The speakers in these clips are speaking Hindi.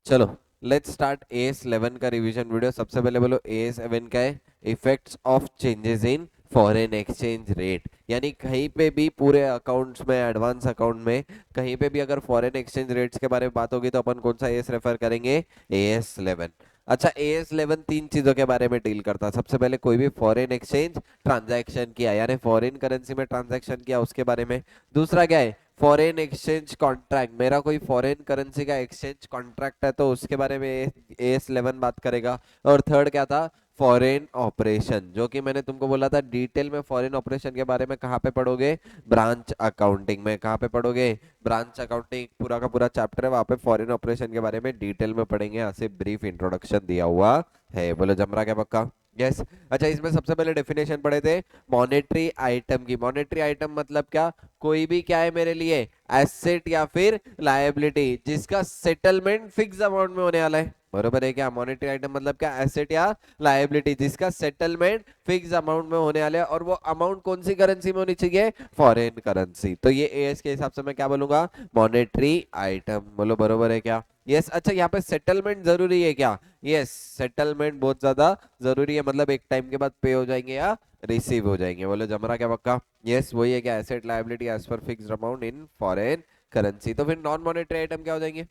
चलो लेट्स स्टार्ट AS11 का रिवीजन वीडियो। सबसे पहले बोलो AS11 का है effects of changes in foreign exchange rate. यानी कहीं पे भी पूरे अकाउंट्स में, एडवांस अकाउंट में कहीं पे भी अगर फॉरेन एक्सचेंज रेट्स के बारे में बात होगी तो अपन कौन सा एस रेफर करेंगे? AS11। अच्छा, AS11 तीन चीजों के बारे में डील करता है। सबसे पहले कोई भी फॉरेन एक्सचेंज ट्रांजैक्शन किया यानी फॉरेन करेंसी में ट्रांजैक्शन किया उसके बारे में। दूसरा क्या है? फॉरेन एक्सचेंज कॉन्ट्रैक्ट, मेरा कोई फॉरेन करेंसी का एक्सचेंज कॉन्ट्रैक्ट है तो उसके बारे में AS11 बात करेगा। और थर्ड क्या था? फॉरेन ऑपरेशन, जो कि मैंने तुमको बोला था डिटेल में फॉरेन ऑपरेशन के बारे में कहाँ पे पढ़ोगे? ब्रांच अकाउंटिंग में। कहाँ पे पढ़ोगे? ब्रांच अकाउंटिंग पूरा का पूरा चैप्टर है, वहां पे फॉरेन ऑपरेशन के बारे में डिटेल में पढ़ेंगे। यहाँ से ब्रीफ इंट्रोडक्शन दिया हुआ है। बोलो जम रहा क्या पक्का? यस। अच्छा, इसमें सबसे पहले डेफिनेशन पढ़े थे मॉनेटरी आइटम की। मॉनेटरी आइटम मतलब क्या? कोई भी क्या है मेरे लिए? एसेट या फिर लायबिलिटी जिसका सेटलमेंट फिक्स अमाउंट में होने वाला है। बरोबर है क्या? मॉनेटरी आइटम मतलब क्या? एसेट या लायबिलिटी जिसका सेटलमेंट फिक्स अमाउंट में होने वाला है, और वो अमाउंट कौन सी करेंसी में होनी चाहिए? Foreign currency. तो ये एएस के हिसाब से मैं क्या बोलूंगा? Monetary item. बोलो बरोबर है क्या? यस। अच्छा, यहाँ पे सेटलमेंट जरूरी है क्या? यस, सेटलमेंट बहुत ज्यादा जरूरी है। मतलब एक टाइम के बाद पे हो जाएंगे या रिसीव हो जाएंगे। बोलो जमरा क्या पक्का? यस, वही है क्या? Asset liability as per fixed amount in foreign currency. तो फिर नॉन मॉनेटरी आइटम क्या हो जाएंगे?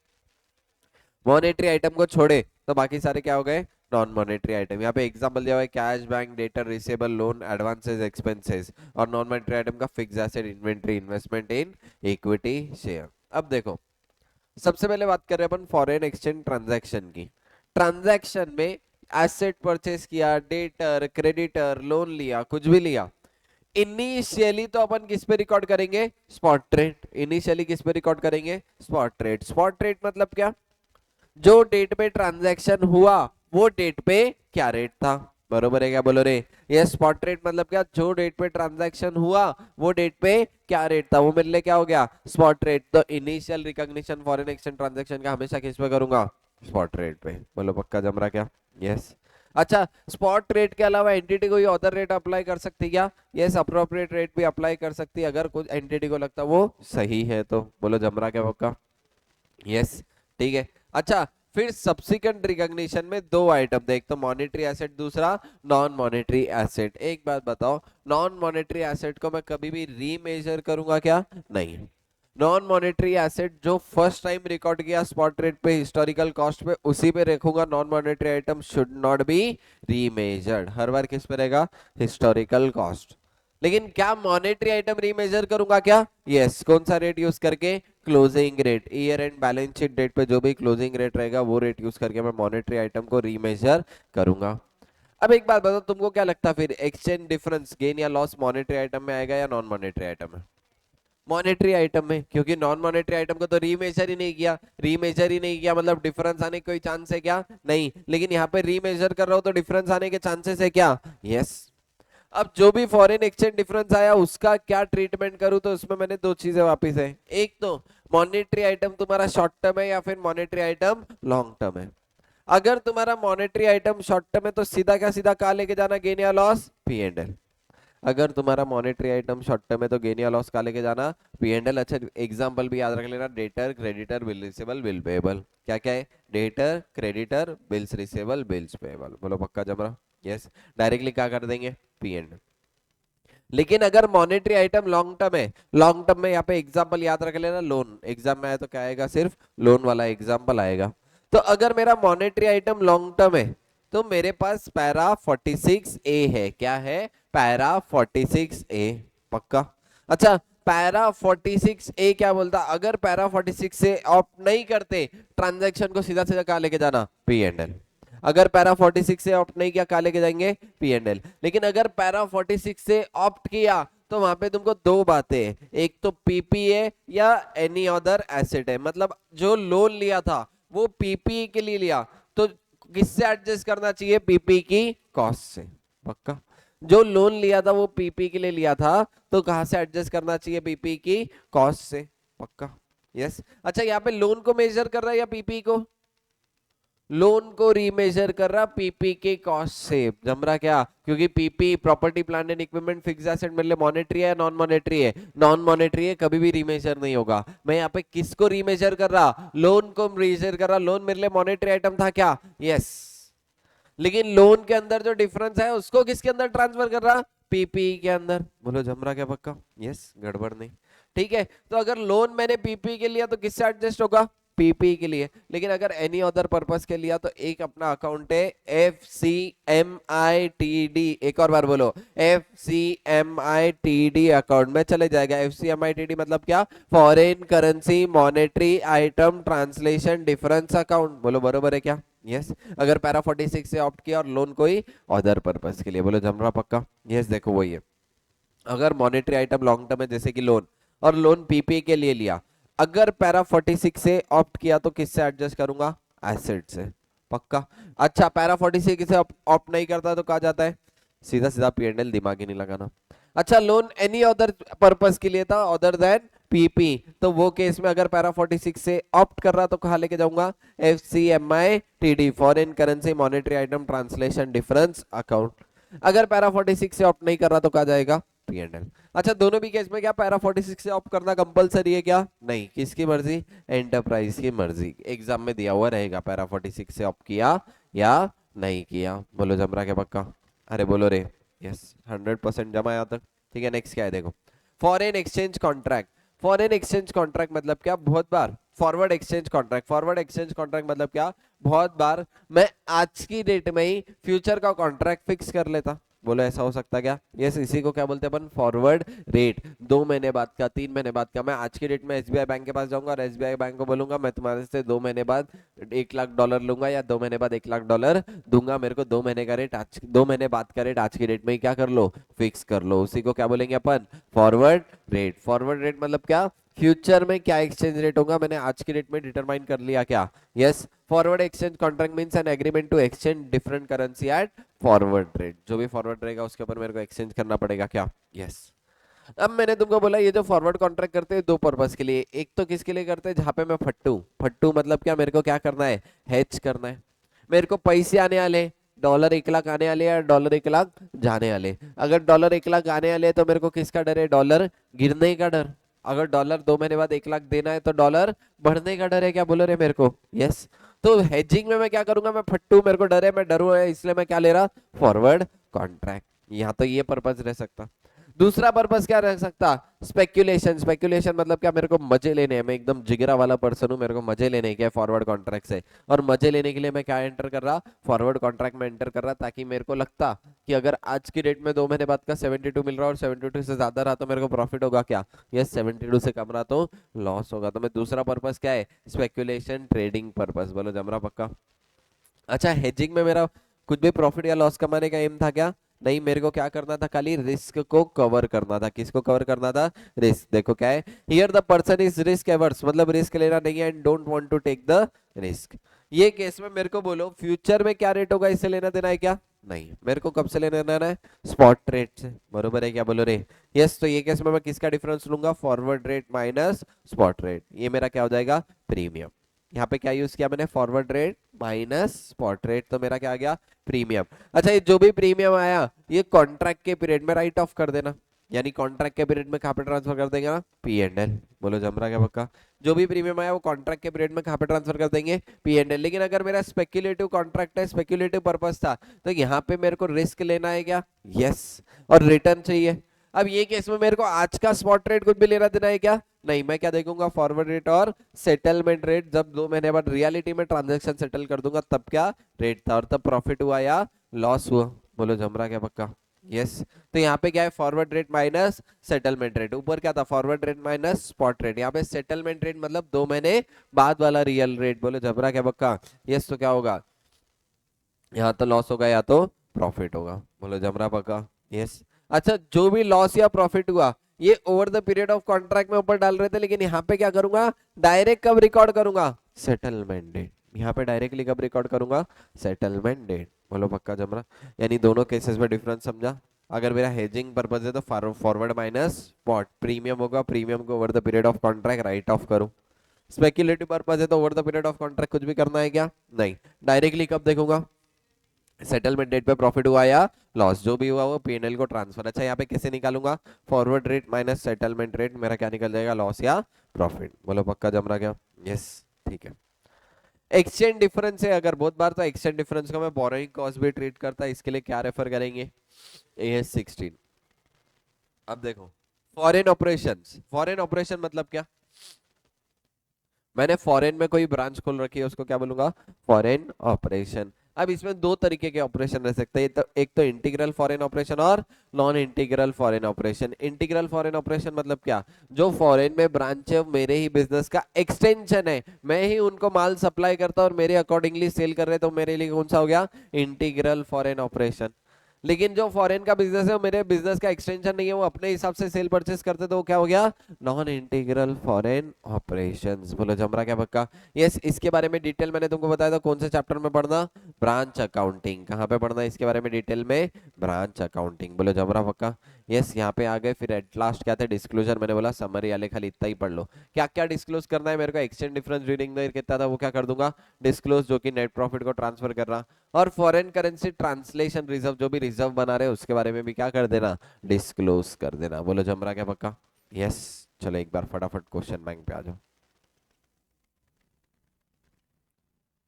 मॉनेटरी आइटम को छोड़े तो बाकी सारे क्या हो गए? Non monetary item. यहाँ पे एग्जांपल दिया हुआ है cash, bank, debtor, receivable, loan, advances, expenses. और नॉन मॉनेटरी आइटम का fix asset, inventory, investment in equity share. अब देखो, सबसे पहले बात कर रहे हैं अपन फॉरेन एक्सचेंज ट्रांजैक्शन की। ट्रांजैक्शन में एसेट परचेस किया, डेटर, क्रेडिटर, लोन लिया, कुछ भी लिया, इनिशियली तो अपन किस पे रिकॉर्ड करेंगे? Spot rate. इनिशियली किस पे रिकॉर्ड करेंगे? Spot rate. स्पॉट रेट मतलब क्या? जो डेट पे ट्रांजैक्शन हुआ वो डेट पे क्या रेट था। बरोबर है क्या? बोलो रे। ये स्पॉट रेट मतलब क्या? जो डेट पे ट्रांजैक्शन हुआ वो डेट पे क्या रेट था, वो मेरे लिए क्या हो गया? Spot rate. तो initial recognition foreign exchange transaction का हमेशा किस पे करूंगा? स्पॉट रेट पे। बोलो पक्का जम रहा क्या? यस। अच्छा, स्पॉट रेट के अलावा एंटिटी कोई अदर रेट अप्लाई कर सकती है क्या? यस, अप्रोप्रिएट रेट भी अप्लाई कर सकती है अगर कुछ एंटिटी को लगता है वो सही है तो। बोलो जम रहा क्या पक्का? यस। ठीक है। अच्छा, फिर सब्सिक्वेंट रिकॉग्निशन में दो आइटम थे, एक तो मॉनेटरी एसेट, दूसरा नॉन मॉनेटरी एसेट। एक बात बताओ, नॉन मॉनेटरी एसेट को मैं कभी भी रीमेजर करूंगा क्या? नहीं। नॉन मॉनेटरी एसेट जो फर्स्ट टाइम रिकॉर्ड किया स्पॉट रेट पे, हिस्टोरिकल कॉस्ट पे, उसी पे रखूंगा। Non monetary item should not be remeasured. हर बार किस पे रहेगा? Historical cost. लेकिन क्या मॉनेटरी आइटम रीमेजर करूंगा क्या? यस। कौन सा रेट यूज करके? Closing rate. Year end balance sheet date पे जो भी क्लोजिंग रेट रहेगा वो रेट यूज करके मैं मॉनेटरी आइटम को रीमेजर करूंगा। अब एक बात बताओ, तुमको क्या लगता है फिर एक्सचेंज डिफरेंस गेन या लॉस मॉनेटरी आइटम में आएगा या नॉन मॉनेटरी आइटम में? मॉनेटरी आइटम में, क्योंकि नॉन मॉनेटरी आइटम को तो रीमेजर ही नहीं किया। रीमेजर ही नहीं किया मतलब डिफरेंस आने का कोई चांस है क्या? नहीं। लेकिन यहाँ पे रीमेजर कर रहा हूं तो डिफरेंस आने के चांसेस है क्या? यस। अब जो भी फॉरेन एक्सचेंज डिफरेंस आया उसका क्या ट्रीटमेंट करूं, तो उसमें मैंने दो चीजें वापस है। एक तो मॉनेटरी आइटम तुम्हारा शॉर्ट टर्म है या फिर मॉनेटरी आइटम लॉन्ग टर्म है। अगर तुम्हारा मॉनेटरी आइटम शॉर्ट टर्म है तो सीधा क्या सीधा कहा लेके जाना? गेन या लॉस? P&L। अगर तुम्हारा मॉनेटरी आइटम शॉर्ट टर्म है तो गेन या लॉस कहा लेके जाना? P&L। अच्छा, एग्जांपल भी याद रख लेना, debtor, creditor, bill receivable, bill payable. क्या क्या है? Debtor, creditor, bills receivable, bills payable. बोलो पक्का जमरा? यस। डायरेक्टली क्या कर देंगे? P&L। लेकिन अगर मॉनेटरी आइटम लॉन्ग टर्म है, लॉन्ग टर्म में यहाँ पे एग्जांपल याद रख लेना, लोन। एग्जाम में आया तो क्या आएगा? सिर्फ लोन वाला एग्जांपल आएगा। तो अगर मेरा मॉनेटरी आइटम लॉन्ग टर्म है तो मेरे पास पैरा 46A है। क्या है? Para 46A। पक्का? अच्छा, पैरा 46A क्या बोलता? अगर पैरा 46 से ऑप्ट नहीं करते ट्रांजैक्शन को सीधा सीधा कहा लेके जाना? P&L। अगर पैरा 46 से ऑप्ट नहीं किया कहा लेके जाएंगे? P&L। लेकिन अगर पैरा 46 से ऑप्ट किया तो वहां पे तुमको दो बातें हैं, एक तो पीपीए या एनी अदर एसेट है। मतलब जो लोन लिया था वो पीपी के लिए लिया तो किससे एडजस्ट करना चाहिए? पीपी की कॉस्ट से। पक्का? जो लोन लिया था वो पीपी के लिए लिया था तो कहां से एडजस्ट करना चाहिए? पीपी की कॉस्ट से। पक्का? यस। अच्छा, यहाँ पे लोन को मेजर कर रहा है या पीपी को? लोन को रीमेजर कर रहा पीपी के कॉस्ट से, जम रहा क्या, क्योंकि PP property plant and equipment fixed asset मेरे लिए मॉनेटरी है नॉन मॉनेटरी है, नॉन मॉनेटरी है, कभी भी रीमेजर नहीं होगा। मैं यहाँ पे किसको रीमेजर कर रहा, लोन को रीमेजर कर रहा, लोन मेरे लिए मॉनेटरी आइटम था क्या, यस, लेकिन लोन के अंदर जो डिफरेंस है उसको किसके अंदर ट्रांसफर कर रहा, पीपी के अंदर। बोलो जम रहा क्या पक्का, यस, गड़बड़ नहीं, ठीक है। तो अगर लोन मैंने पीपी के लिया तो किससे एडजस्ट होगा, पीपी के लिए, लेकिन अगर एनी अदर पर्पस के लिया तो एक अपना अकाउंट है F C M I T D, एक और बार बोलो, F C M I T D account में चले जाएगा। F C M I T D मतलब क्या, foreign currency monetary item translation difference account, बोलो बरोबर है क्या, यस। अगर पैरा 46 से ऑप्ट किया और लोन कोई अदर पर्पस के लिए, बोलो जम रहा पक्का, यस। देखो वही है, अगर मॉनेटरी आइटम लॉन्ग टर्म है जैसे कि लोन, और लोन पीपी के लिए लिया, अगर पैरा 46 से ऑप्ट किया तो किससे एडजस्ट करूंगा, एसेट से, पक्का। अच्छा पैरा 46 से ऑप्ट नहीं करता तो कहा जाता है सीधा सीधा पीएनएल, दिमाग ही नहीं लगाना। अच्छा लोन एनी अदर पर्पस के लिए था अदर देन पीपी, तो वो केस में अगर पैरा 46 से ऑप्ट कर रहा तो कहा लेके जाऊंगा, F C M I T D, foreign currency monetary item translation difference account. अगर पैरा 46 से ऑप्ट नहीं कर रहा तो कहा जाएगा पीएनएल। अच्छा दोनों भी केस में क्या पैरा 46 से ऑप्ट करना कंपलसरी है क्या, नहीं, किसकी मर्जी, एंटरप्राइज की मर्जी, एग्जाम में दिया हुआ रहेगा पैरा 46 से ऑप्ट किया या नहीं किया। बोलो जम रहा क्या पक्का, अरे बोलो रे, यस 100% जमा यहाँ तक, ठीक है। नेक्स्ट क्या है देखो, foreign exchange contract. Foreign exchange contract मतलब क्या, बहुत बार forward exchange contract, forward exchange contract मतलब क्या, बहुत बार मैं आज की डेट में ही फ्यूचर का कॉन्ट्रैक्ट फिक्स कर लेता। बोलो ऐसा हो सकता क्या, यस, इसी को क्या बोलते हैं अपन, फॉरवर्ड रेट। 2 महीने बाद का, 3 महीने बाद का, मैं आज की डेट में एसबीआई बैंक के पास जाऊंगा और एसबीआई बैंक को बोलूंगा मैं तुम्हारे से 2 महीने बाद $1 लाख लूंगा या 2 महीने बाद $1 लाख दूंगा, मेरे को 2 महीने का रेट आज, 2 महीने बाद का रेट आज की डेट में ही क्या कर लो, फिक्स कर लो, उसी को क्या बोलेंगे अपन, फॉरवर्ड रेट। फॉरवर्ड रेट मतलब क्या, फ्यूचर में क्या एक्सचेंज रेट होगा मैंने आज की डेट में डिटरमाइन कर लिया क्या, yes. Forward exchange contract means an agreement to exchange different currency at forward rate, जो भी फॉरवर्ड रहेगा उसके ऊपर मेरे को एक्सचेंज करना पड़ेगा क्या, यस। अब मैंने तुमको बोला ये जो फॉरवर्ड कॉन्ट्रैक्ट करते हैं 2 पर्पस के लिए, एक तो किसके लिए करते हैं, जहां पे मैं फट्टू, फट्टू मतलब क्या, मेरे को क्या करना है, हेज करना है, मेरे को पैसे आने वाले, $1 लाख आने वाले या $1 लाख जाने वाले। अगर $1 लाख आने वाले तो मेरे को किसका डर है, डॉलर गिरने का डर। अगर डॉलर 2 महीने बाद 1 लाख देना है तो डॉलर बढ़ने का डर है, क्या बोलो रे मेरे को, यस। तो हेजिंग में मैं क्या करूंगा, मैं फट्टू, मेरे को डर है, मैं डरू है, इसलिए मैं क्या ले रहा, फॉरवर्ड कॉन्ट्रैक्ट। यहाँ तो ये पर्पज रह सकता। दूसरा पर्पस क्या रह सकता, स्पेक्यूलेशन। स्पेक्यूलेशन मतलब क्या, मेरे को मजे लेने हैं, मैं एकदम जिगरा वाला पर्सन हूँ, मेरे को मजे लेने हैं क्या फॉरवर्ड कॉन्ट्रैक्ट से, और मजे लेने के लिए मैं क्या एंटर कर रहा, फॉरवर्ड कॉन्ट्रैक्ट में एंटर कर रहा, ताकि मेरे को लगता कि अगर आज की डेट में 2 महीने बाद का 72 मिल रहा है और 72 से ज्यादा रहा तो मेरे को प्रॉफिट होगा क्या, यस, 72 से कम रहा तो लॉस होगा। तो मैं दूसरा पर्पस क्या है, स्पेक्यूलेशन ट्रेडिंग पर्पस। बोलो जमरा पक्का। अच्छा हेजिंग में मेरा कुछ भी प्रॉफिट या लॉस कमाने का एम था क्या, नहीं, मेरे को क्या करना था, खाली रिस्क को कवर करना था। किसको कवर करना था, रिस्क। देखो क्या है, here the person is risk averse, मतलब रिस्क लेना नहीं है and don't want to take the risk. ये केस में मेरे को बोलो फ्यूचर में क्या रेट होगा, इससे लेना देना है क्या, नहीं, मेरे को कब से लेना देना है, स्पॉट रेट से, बरोबर है क्या, बोलो रे, यस। तो ये केस में मैं किसका डिफरेंस लूंगा, forward rate minus spot rate, ये मेरा क्या हो जाएगा, प्रीमियम। यहाँ पे क्या यूज किया मैंने, forward rate minus spot rate, तो मेरा क्या आ गया, प्रीमियम। अच्छा ये जो भी प्रीमियम आया ये कॉन्ट्रैक्ट के पीरियड में राइट ऑफ कर देना, यानी कॉन्ट्रैक्ट के पीरियड में कहाँ पे ट्रांसफर कर देंगे ना, पीएनएल। बोलो जम रहा क्या पक्का, जो भी प्रीमियम आया वो कॉन्ट्रैक्ट के पीरियड में कहाँ पे ट्रांसफर कर देंगे, पीएनएल। लेकिन अगर मेरा स्पेक्युलेटिव कॉन्ट्रैक्ट है, स्पेक्युलेटिव पर्पस था, तो यहाँ पे मेरे को रिस्क लेना है क्या, यस, और रिटर्न चाहिए। अब ये केस में मेरे को आज का स्पॉट रेट कुछ भी लेना देना है क्या, नहीं, मैं क्या देखूंगा, फॉरवर्ड रेट और सेटलमेंट रेट। जब 2 महीने बाद रियलिटी में ट्रांजैक्शन सेटल कर दूंगा तब क्या रेट था और तब प्रॉफिट हुआ या लॉस हुआ। बोलो जमरा क्या पक्का, यस। तो यहाँ पे क्या है, forward rate minus settlement rate. ऊपर क्या था, forward rate minus spot rate, यहाँ पे सेटलमेंट रेट मतलब 2 महीने बाद वाला रियल रेट। बोलो जमरा क्या पक्का, यस। तो क्या होगा, यहाँ तो लॉस होगा या तो प्रॉफिट होगा। बोलो जमरा पक्का, यस। अच्छा जो भी लॉस या प्रॉफिट हुआ ये over the period of contract में ऊपर डाल रहे थे, लेकिन यहाँ पे क्या करूंगा, डायरेक्ट कब रिकॉर्ड करूंगा, सेटलमेंट डेट। यहाँ पे डायरेक्टली कब रिकॉर्ड करूंगा, सेटलमेंट डेट। बोलो पक्का जमरा, यानी दोनों केसेस में डिफरेंस समझा। अगर मेरा हेजिंग पर्पज है तो फॉरवर्ड माइनस स्पॉट, प्रीमियम होगा, प्रीमियम को over the period of contract right of करूं, स्पेक्युलेटिव पर्पज है तो over the period of contract कुछ भी करना है क्या? नहीं। डायरेक्टली कब देखूंगा? सेटलमेंट डेट पे प्रॉफिट हुआ या लॉस, जो भी हुआ वो पीएनएल को ट्रांसफर। अच्छा यहाँ पे कैसे निकालूंगा? Forward rate minus settlement rate, मेरा क्या निकल जाएगा? लॉस या प्रॉफिट। बोलो पक्का जम रहा क्या? यस ठीक है। एक्सचेंज डिफरेंस है अगर बहुत बार, तो एक्सचेंज डिफरेंस को मैं बोरोइंग कॉस्ट भी ट्रीट करता है, इसके लिए क्या रेफर करेंगे? AS 16। अब देखो फॉरेन ऑपरेशंस, फॉरेन ऑपरेशन मतलब क्या? मैंने फॉरेन में कोई ब्रांच खोल रखी है, उसको क्या बोलूंगा? Foreign operation. अब इसमें दो तरीके के ऑपरेशन रह सकते हैं, तो एक तो इंटीग्रल फॉरेन ऑपरेशन और non integral foreign operation. Integral foreign operation मतलब क्या? जो फॉरेन में ब्रांच है मेरे ही बिजनेस का एक्सटेंशन है, मैं ही उनको माल सप्लाई करता और मेरे अकॉर्डिंगली सेल कर रहे, तो मेरे लिए कौन सा हो गया? Integral foreign operation. लेकिन जो फॉरेन का बिजनेस है वो मेरे बिजनेस का एक्सटेंशन नहीं है, वो अपने हिसाब से सेल परचेस करते, तो वो क्या हो गया? Non integral foreign operations. बोलो जम रहा क्या पक्का? यस। इसके बारे में डिटेल मैंने तुमको बताया था, कौन से चैप्टर में पढ़ना? Branch accounting. कहाँ पे पढ़ना है इसके बारे में डिटेल में? Branch accounting. बोलो जम रहा पक्का? यस। यहाँ पे आ गए, फिर एट लास्ट क्या थे? डिस्क्लोजर। मैंने बोला समरी वाले खाली इतना ही पढ़ लो। क्या क्या डिस्क्लोज करना है मेरे को? Exchange difference during the year कितना था वो क्या कर दूंगा? डिस्क्लोज, जो कि नेट प्रॉफिट को ट्रांसफर कर रहा। और फॉरेन करेंसी ट्रांसलेशन रिजर्व, जो भी रिजर्व बना रहे हैं उसके बारे में भी क्या कर देना? डिस्क्लोज कर देना। बोलो जम रहा क्या पक्का? यस। चलो एक बार फटाफट क्वेश्चन बैंक पे आ जाओ।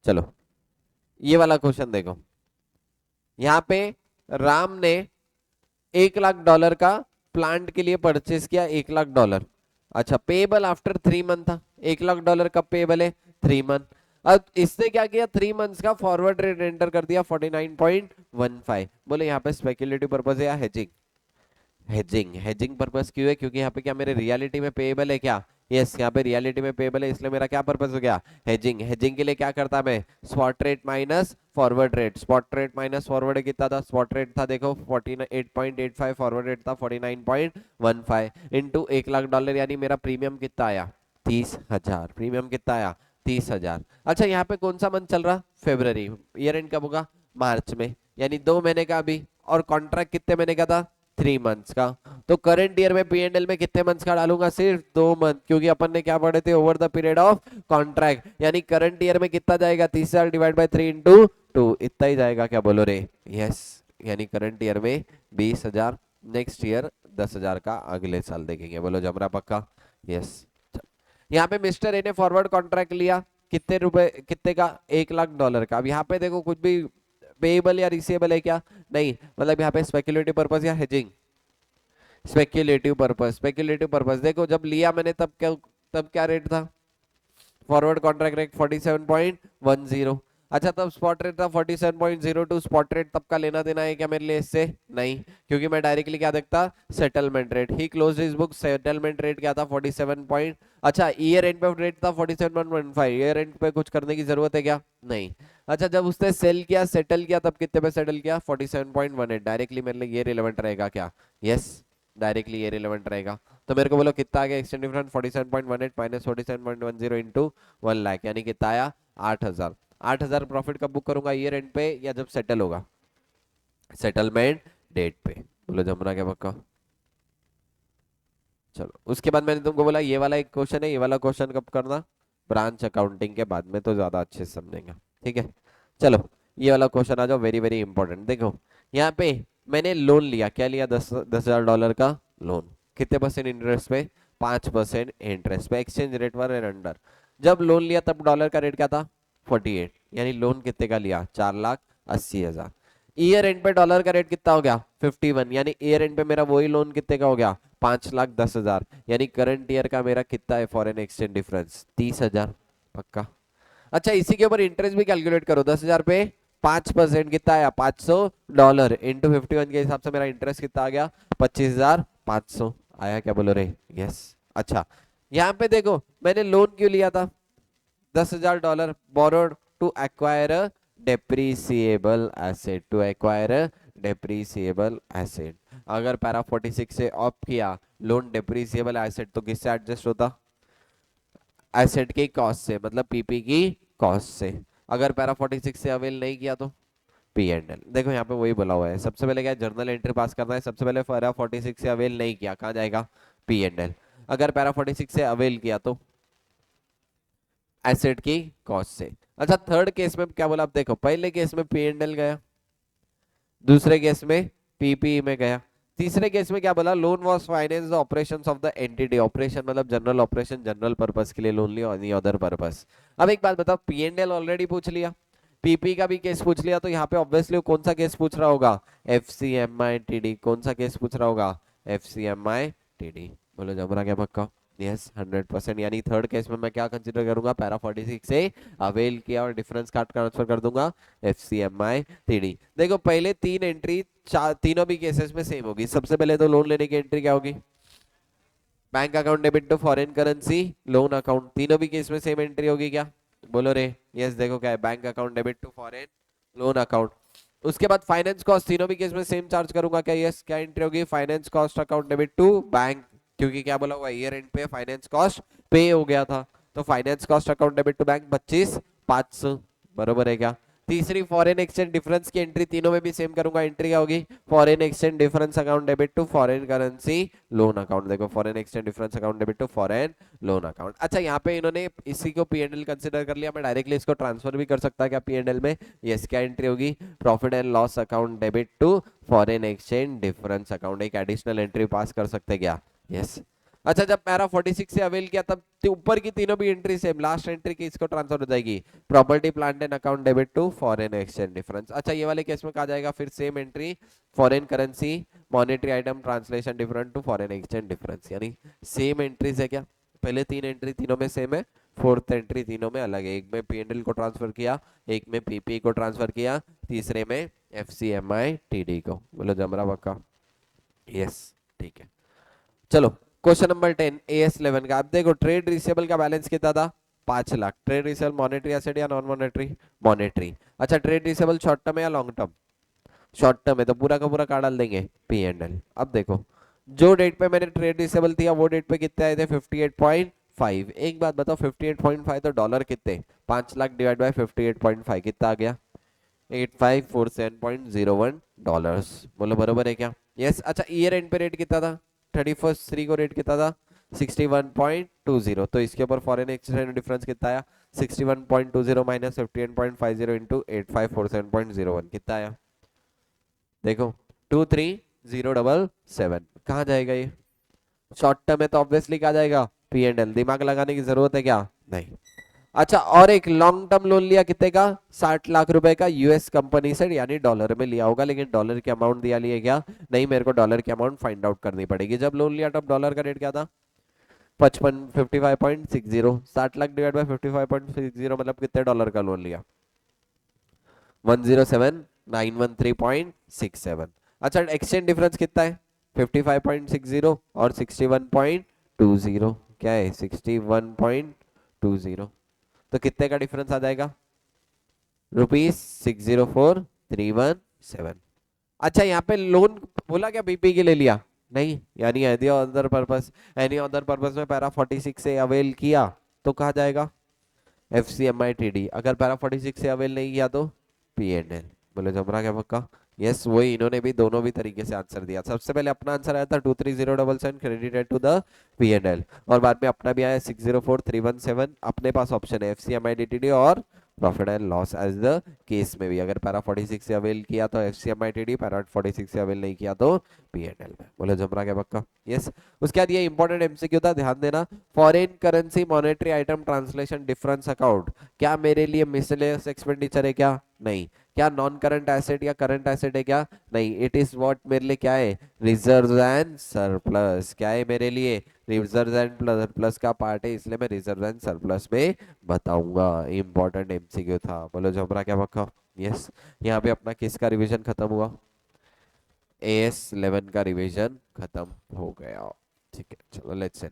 चलो ये वाला क्वेश्चन देखो। यहाँ पे राम ने $1 लाख का प्लांट के लिए परचेस किया, $1 लाख। अच्छा पेबल आफ्टर 3 मंथ था। $1 लाख कब पेबल है? 3 मंथ। अब इसने क्या किया? 3 मंथ्स का फॉरवर्ड रेट एंटर कर दिया 49.15। बोले यहाँ पे स्पेक्युलेटिव पर्पज है या हेजिंग? हेजिंग। हेजिंग पर्पस क्यों है? क्योंकि यहाँ पे क्या मेरे रियलिटी में पेएबल है क्या? यस यहाँ पे रियलिटी में पेएबल है, इसलिए मेरा क्या पर्पस हो गया? हेजिंग। हेजिंग के लिए क्या करता मैं? Spot rate minus forward rate. Spot rate minus forward कितना था? स्पॉट रेट था देखो 48.85, फॉरवर्ड रेट था 49.15 इंटू $1 लाख, यानी मेरा प्रीमियम कितना आया? 30,000। प्रीमियम कितना आया? 30,000। अच्छा यहाँ पे कौन सा मंथ चल रहा? फेब्रवरी। ईयर एंड कब होगा? मार्च में, यानी 2 महीने का अभी। और कॉन्ट्रैक्ट कितने महीने का था? 3 मंथ्स का। तो करंट ईयर में पीएनएल में कितने मंथ्स का डालूंगा? सिर्फ 2 मंथ, क्योंकि अपन ने क्या पढ़े थे? Over the period of contract. यानी करंट ईयर में कितना जाएगा? 30,000 डिवाइड बाय 3 इंटू 2, इतना ही जाएगा क्या? बोलो रे। यस। यानी करंट ईयर में 20,000, नेक्स्ट ईयर 10,000 का अगले साल देखेंगे। बोलो जमरा पक्का? यस। यहाँ पे मिस्टर ए ने फॉरवर्ड कॉन्ट्रैक्ट लिया, कितने रुपए, कितने का? $1 लाख का। अब यहाँ पे देखो कुछ भी पेएबल या रिसीवेबल है क्या? नहीं। मतलब यहाँ पे स्पेक्युलेटिव पर्पस या hedging? Speculative purpose. Speculative purpose देखो, जब लिया मैंने तब क्या रेट था? Forward contract rate 47.10। अच्छा तब स्पॉट रेट था 47.02। स्पॉट रेट तब का लेना देना है क्या मेरे लिए इससे? नहीं, क्योंकि मैं डायरेक्टली क्या देखता? Settlement rate. He close his book, settlement rate क्या था? 47 पॉइंट। अच्छा ईयर एंड पे रेट था 47.15। ईयर एंड पे कुछ करने की जरूरत है क्या? नहीं। अच्छा जब उसने सेल किया, सेटल किया, तब कितने पे सेटल किया? 47.18। डायरेक्टली मेरे लिए ये रिलेवेंट रहेगा क्या? यस डायरेक्टली ये रिलेवेंट रहेगा। तो मेरे को बोलो कितना आ गया exchange difference? 47.18 minus 47.10 into 1 lakh, यानी कितना आया? 8,000। 8,000 प्रॉफिट कब बुक करूंगा? ईयर एंड पे या जब सेटल होगा? सेटलमेंट डेट पे। बोलो जमुना क्या पक्का? चलो उसके बाद मैंने तुमको बोला ये वाला एक क्वेश्चन है, ये वाला क्वेश्चन कब करना? ब्रांच अकाउंटिंग के बाद में, तो ज्यादा अच्छे से समझेंगे। ठीक है चलो ये वाला क्वेश्चन आ जाओ, वेरी वेरी इंपॉर्टेंट। देखो यहाँ पे मैंने लोन लिया, क्या लिया? 10,000 का लोन। कितने परसेंट इंटरेस्ट पे? 5% इंटरेस्ट पे। Exchange rate were and under. जब लोन लिया तब डॉलर का रेट क्या था? 48। यानी लोन कितने का लिया? 4,80,000। ईयर एंड पे डॉलर का रेट कितना हो गया? 51। यानी ईयर एंड पे मेरा वही लोन कितने का हो गया? 5,10,000। यानी करंट ईयर का मेरा कितना है फॉरेन एक्सचेंज डिफरेंस? 30,000 पक्का। अच्छा इसी के ऊपर इंटरेस्ट भी कैलकुलेट करो। 10,000 पे 5% कितना आया? $500 इंटू 51 के हिसाब से मेरा इंटरेस्ट कितना आ गया? 25,500 आया क्या? बोलो रे यस। अच्छा यहाँ पे देखो मैंने लोन क्यों लिया था? $10,000 borrowed to acquire a depreciable asset, to acquire a depreciable asset। अगर पैरा 46 से ऑफ किया लोन डेप्रिसिएबल एसेट, तो किससे एडजस्ट होता? एसेट की कॉस्ट से, मतलब पीपी की कॉस्ट से। अगर पैरा 46 से अवेल नहीं किया तो पी एंड एल। देखो यहाँ पे वही बोला हुआ है, सबसे पहले क्या जर्नल एंट्री पास करना है। सबसे पहले पैरा 46 से अवेल नहीं किया, कहाँ जाएगा? P and L. अगर पैरा 46 से अवेल किया तो एसेट की कॉस्ट से। अच्छा थर्ड केस में क्या बोला, आप देखो पहले केस में पी एंड एल गया, दूसरे केस में पीपी में गया, तीसरे केस में क्या बोला, loan was finance the operations of the entity, operation मतलब जनरल ऑपरेशन, जनरल पर्पस के लिए लोन लिया, एनी अदर पर्पस। अब एक बात बताओ, पी एंड एल ऑलरेडी पूछ लिया, पीपी का भी केस पूछ लिया, तो यहाँ पे ऑब्वियसली कौन सा केस पूछ रहा होगा, F C M I T D, कौन सा केस पूछ रहा होगा, F C M I T D. बोलो जम रहा क्या पक्का, यस 100%। यानी थर्ड केस में मैं क्या कंसीडर करूंगा, पैरा 46 से अवेल किया और डिफरेंस काट ट्रांसफर कर दूंगा F C M I T D. देखो पहले तीन एंट्री तीनों भी केसेस में सेम होगी। सबसे पहले तो लोन लेने की एंट्री क्या होगी, bank account debit to foreign currency loan account, तीनों भी केस में सेम एंट्री होगी क्या, बोलो रे यस। देखो क्या है, bank account debit to foreign loan account. उसके बाद फाइनेंस कॉस्ट, तीनों भी केस में सेम चार्ज करूंगा क्या, यस। क्या एंट्री होगी, finance cost account debit to bank, क्योंकि क्या बोला हुआ ईयर एंड पे फाइनेंस कॉस्ट पे हो गया था, तो finance cost account debit to bank 25,500, बरोबर है क्या। तीसरी फॉरेन एक्सचेंज डिफरेंस की एंट्री तीनों में भी सेम करूंगा, एंट्री क्या होगी, foreign exchange difference account debit to foreign currency loan account. देखो foreign exchange difference account debit to foreign loan account. अच्छा यहाँ पे इन्होंने इसी को पीएनएल कंसीडर कर लिया, मैं डायरेक्टली इसको ट्रांसफर भी कर सकता क्या पीएनएल में, यस। क्या एंट्री होगी, profit and loss account debit to foreign exchange difference account, एक एडिशनल एंट्री पास कर सकते क्या, यस। अच्छा जब पैरा 46 से अवेल किया तब ऊपर की तीनों भी एंट्री सेम, लास्ट एंट्री की इसको ट्रांसफर हो जाएगी, property plant and account debit to foreign exchange difference. अच्छा ये वाले केस में कहा जाएगा फिर same entry, foreign currency monetary item translation different to foreign exchange difference, यानी सेम एंट्रीज है क्या, पहले तीन एंट्री तीनों में सेम है, फोर्थ एंट्री तीनों में अलग है, एक में पीएनएल को ट्रांसफर किया, एक में पीपी को ट्रांसफर किया, तीसरे में एफसीएमआई टीडी को। बोलो जमरा पक्का, यस ठीक है। चलो क्वेश्चन नंबर 10 AS11 का। अब देखो ट्रेड रिसीवेबल का बैलेंस कितना था, 5 lakh. Trade receivable monetary asset या नॉन मॉनेटरी, मॉनेटरी। अच्छा ट्रेड रिसीवेबल शॉर्ट टर्म है या लॉन्ग टर्म, शॉर्ट टर्म है, तो पूरा का पूरा काट डाल देंगे पी एंड एल। अब देखो जो डेट पे मैंने ट्रेड रिसीवेबल दिया वो डेट पे कितने आए थे, 58.5। एक बात बताओ 58.5 तो डॉलर कितने, 5 लाख डिवाइड बाय 58.5 कितना आ गया, 8547.01 डॉलर्स। बोलो बरोबर है क्या, यस। अच्छा ईयर एंड पे रेट कितना था, 31 को रेट कितना था, 61.20। तो इसके ऊपर फॉरेन एक्सचेंज डिफरेंस कितना आया, 61.20 माइनस 58.50 इंटू 8547.01 कितना आया, देखो 23077। कहाँ जाएगा ये, शॉर्ट टर्म है तो ऑब्वियसली कहा जाएगा पी एंड एल, दिमाग लगाने की जरूरत है क्या, नहीं। अच्छा और एक लॉन्ग टर्म लोन लिया कितने का, 60 लाख रुपए का यूएस कंपनी से, यानी डॉलर में लिया होगा, लेकिन डॉलर की अमाउंट दिया लिए क्या, नहीं, मेरे को डॉलर की अमाउंट फाइंड आउट करनी पड़ेगी। जब लोन लिया तब डॉलर का रेट क्या था, 55 60 लाख डिवाइड बाय 55.60 मतलब कितने डॉलर का लोन लिया, 107,913.67। अच्छा एक्सचेंज डिफरेंस कितना है, 55.60 और 61.20, क्या है 61.20, तो कितने का डिफरेंस आ जाएगा, ₹604,317। अच्छा यहाँ पे लोन बोला क्या बीपी के ले लिया, नहीं, यानी any other purpose, any other purpose में पैरा 46 से अवेल किया तो कहा जाएगा एफसीएमआईटीडी, अगर पैरा 46 से अवेल नहीं किया तो पीएनएल। बोले जमरा क्या पक्का, यस। वही इन्होंने भी दोनों भी तरीके से आंसर दिया, सबसे पहले अपना आंसर आया था 23077 क्रेडिटेड टू द पीएनएल, और बाद में अपना भी आया 604317। अपने पास ऑप्शन है एफसीएमआईटीडी और profit and loss as the case में भी, अगर पैरा 46 से अवेल किया तो एफसीएमआईटीडी, पैरा 46 से अवेल नहीं किया तो पीएनएल में। बोले जमरा क्या पक्का, यस। उसके बाद ये इंपॉर्टेंट एमसीक्यू था, ध्यान देना, foreign currency monetary item translation difference account क्या मेरे लिए मिसलेनियस एक्सपेंडिचर है क्या, नहीं। क्या नॉन करंट एसेट या करंट एसेट है क्या, नहीं। इट इज व्हाट मेरे लिए क्या है, रिजर्व एंड सरप्लस। क्या है मेरे लिए, रिजर्व एंड सरप्लस का पार्ट है, इसलिए मैं रिजर्व एंड सरप्लस में बताऊंगा। इंपॉर्टेंट एमसीक्यू था। बोलो जमरा क्या पक्का, यस। यहाँ पे अपना किसका रिवीजन खत्म हुआ, AS11 का रिवीजन खत्म हो गया, ठीक है। चलो लेट्स